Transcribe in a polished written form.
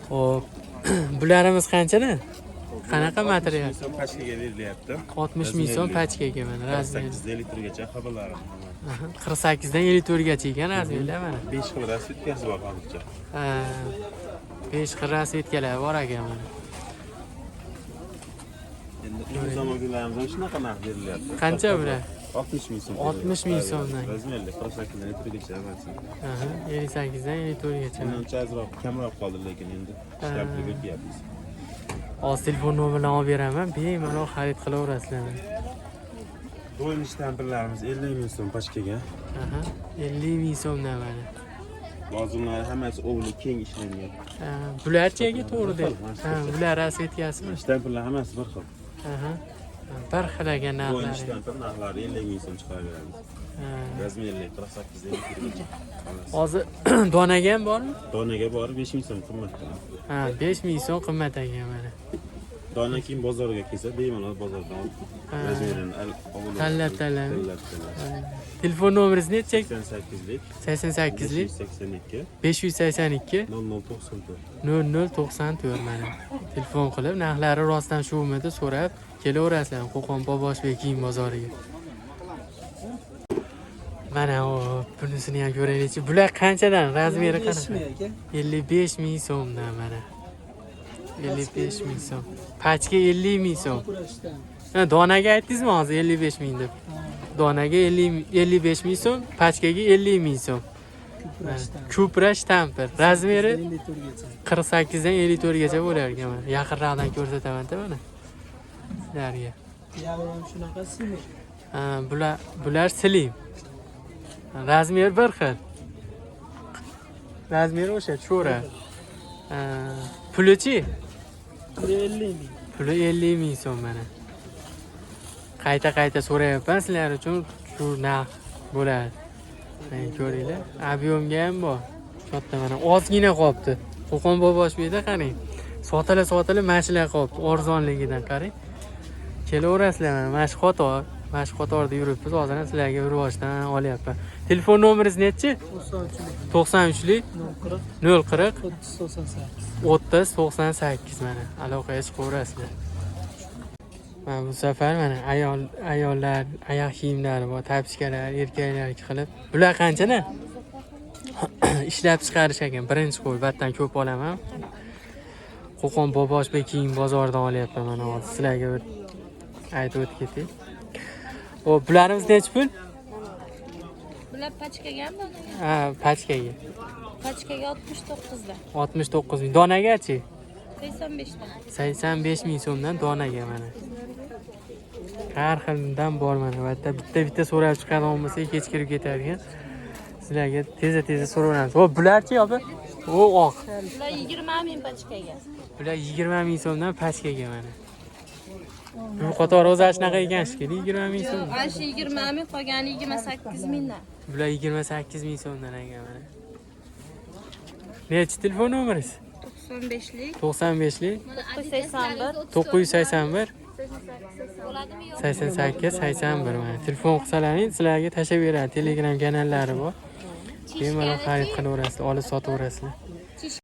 Xo'p. Bularimiz qanchadan? Qanaqa material? 60 so'm pachkaga berilyapti. 60 ming so'm pachkaga mana razmeri. 8 litrgacha xabarlarim. 48 dan 54 gacha ekan razmerlar mana. 5 xil rasvetkasi bor hozircha. Ha. 5 xil rasvetkalar bor ekan mana. Endi zamonlarimiz shunaqa narx berilyapti. Qancha bular? 60 ming so'm. 60 ming so'mdan. Razmerli 48 dan litrgacha emas. Aha, 58 dan 54 gacha. Bundan azroq kamroq qoldi lekin endi ishlab ketyapmiz. Hozir telefon nomerini olib beraman, bemalol xarid qilaverasizlar. Do'yin shtamplarimiz 50 ming so'm pachkaga. Aha, 50 ming so'mdan mana. Lozimlar hammasi o'g'li keng ishlangan. Bularchiga to'g'ri deb. Ha, bular rasvetkasimi? Shtamplar hammasi bir xil. Aha. Bir xil ekan Do'yin narxlari. shtamplar narxlari 50 ming so'm chiqaraveramiz. Razmerli 48 dan 54gacha. Hozir donaga ham bormi? Donaga borib 5 ming so'm qimmat. Ha, 5 ming so'm qimmat ekan mana. Dona keyin bozorga kelsa bemalol bozordan olib razmerini Tanlab. Telefon nomeringiz necha? 88lik 88lik 582 582 0094. 0094 mana. Telefon qilib narxlari rostdan shumidi so'rab kelaverasizlar Qo'qon Boboshbek kiyim bozoriga. Mana bunisini ham ko'raylik. Bular qanchadan? Razmeri qanaqa? 55 ming so'mdan mana. 55 ming so'm. Pachka 50 ming so'm. Ha, donaga aytdingizmi hozir 55 ming deb? Donaga 55 ming so'm, pachkaga 50 ming so'm. Kupra shtamper. Razmeri 48 dan 54 gacha bo'lar ekan mana. Yaqinroqdan ko'rsataman-da mana. Sizlarga. Yavrum shunaqa simi? Ha, bular slim. Razmer bir xil. Razmeri o'sha cho'ra. Pulichi? 50 ming. Puli 50 ming so'm mana. Qayta so'rayapman sizlar uchun shu narx bo'ladi. Mana ko'ringlar, ob'yomga ham bor. Katta mana ozgina qolibdi. Qo'qon Boboshbekda qarang. Sotila mashina qolibdi, arzonligidan qarang. Kelaverasizlar mana shu qatorda yuribmiz. Hozir ham sizlarga urvoshdan olyapman. Telefon nomeringiz nechi? 93lik 040 30 98 mana. Aloqaga chiqaverasizlar. Mana bu safar mana ayollar oyoq kiyimlari bor, tapishkalar, erkaklarga qilib. Bular qanchadan? Ishlab chiqarish ekan. Birinchi qo'y, battan ko'p olaman. Qo'qon Boboshbek kiyim bozoridan olyapman mana hozir. Sizlarga bir aytib o'tib ketay. O, bularimiz necha pul? Bular pachkaga ham donaga? Ha, pachkaga. Pachkaga 69 dan. 69 ming. Donagachi? 85 dan. 85 ming so'mdan donaga mana. Har xildan bor mana. Bitta so'rab chiqadigan bo'lmasa kech kirib ketadigan. Sizlarga tez so'raveramiz. O, bularchi yo'qmi? O, oq. Bular 20 ming pachkaga. Bular 20 ming so'mdan pachkaga mana. Bu qator o'zi shunaqa ekan shekilli 20 ming so'm. Ana shu 20 ming qolgani 28 mingdan. Bular 28 ming so'mdan ekan mana. Nechi telefon nomeringiz? 95lik 95lik 981 981 88 81 mana. Telefon qilsalaring sizlarga tashlab beradi. Telegram kanallari bor. Bemalol xarid qilaverasizlar, olib sotaverasizlar.